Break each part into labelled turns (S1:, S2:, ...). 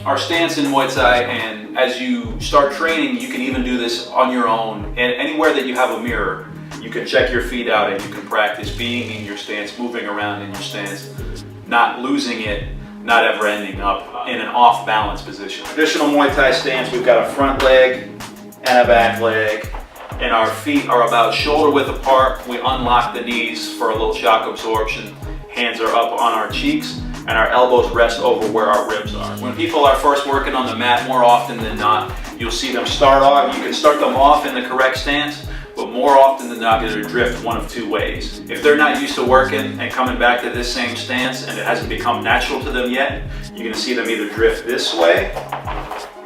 S1: our stance in Muay Thai, and as you start training, you can even do this on your own. And anywhere that you have a mirror, you can check your feet out and you can practice being in your stance, moving around in your stance, not losing it, not ever ending up in an off-balance position. Traditional Muay Thai stance, we've got a front leg and a back leg, and our feet are about shoulder width apart. We unlock the knees for a little shock absorption. Hands are up on our cheeks, and our elbows rest over where our ribs are. When people are first working on the mat, more often than not, you'll see them start off. You can start them off in the correct stance, but more often than not, they're going to drift one of two ways. If they're not used to working and coming back to this same stance, and it hasn't become natural to them yet, you're going to see them either drift this way,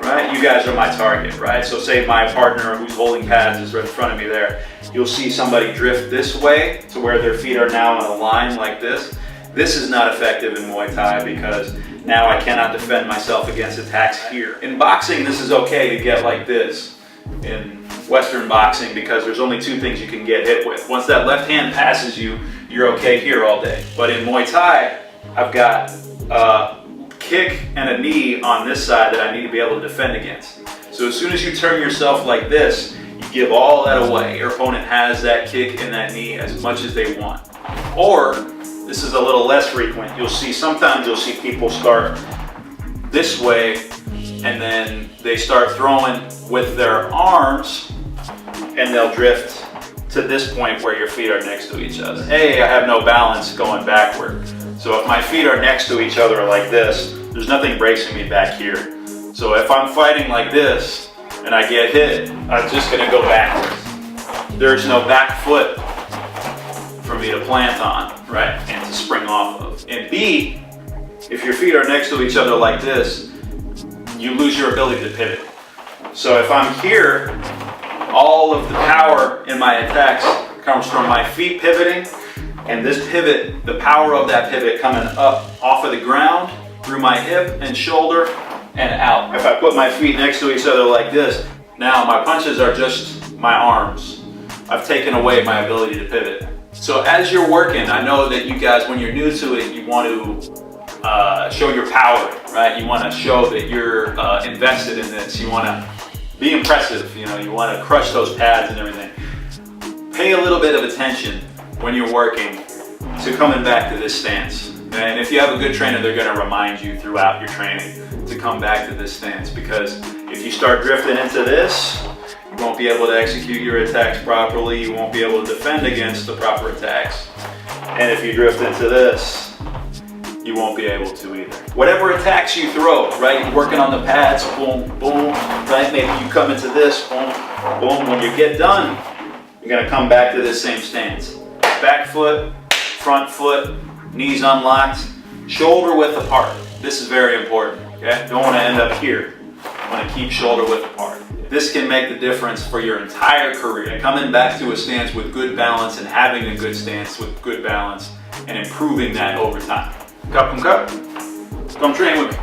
S1: right? You guys are my target, right? So say my partner who's holding pads is right in front of me there. You'll see somebody drift this way to where their feet are now in a line like this. This is not effective in Muay Thai because now I cannot defend myself against attacks here. In boxing, this is okay to get like this in Western boxing because there's only two things you can get hit with. Once that left hand passes you, you're okay here all day. But in Muay Thai, I've got a kick and a knee on this side that I need to be able to defend against. So as soon as you turn yourself like this, you give all that away. Your opponent has that kick and that knee as much as they want. Or, this is a little less frequent. Sometimes you'll see people start this way and then they start throwing with their arms and they'll drift to this point where your feet are next to each other. Hey, I have no balance going backward. So if my feet are next to each other like this, there's nothing bracing me back here. So if I'm fighting like this and I get hit, I'm just gonna go backwards. There's no back foot for me to plant on, right, and to spring off of. And B, if your feet are next to each other like this, you lose your ability to pivot. So if I'm here, all of the power in my attacks comes from my feet pivoting, and this pivot, the power of that pivot coming up off of the ground, through my hip and shoulder, and out. If I put my feet next to each other like this, now my punches are just my arms. I've taken away my ability to pivot. So as you're working, I know that you guys, when you're new to it, you want to show your power, right? You want to show that you're invested in this. You want to be impressive, you know, you want to crush those pads and everything. Pay a little bit of attention when you're working to coming back to this stance. And if you have a good trainer, they're going to remind you throughout your training to come back to this stance, because if you start drifting into this, you won't be able to execute your attacks properly. You won't be able to defend against the proper attacks. And if you drift into this, you won't be able to either. Whatever attacks you throw, right? You're working on the pads, boom, boom, right? Maybe you come into this, boom, boom. When you get done, you're gonna come back to this same stance. Back foot, front foot, knees unlocked, shoulder width apart. This is very important, okay? Don't wanna end up here. You wanna keep shoulder width apart. This can make the difference for your entire career. Coming back to a stance with good balance and having a good stance with good balance and improving that over time. Come train with me.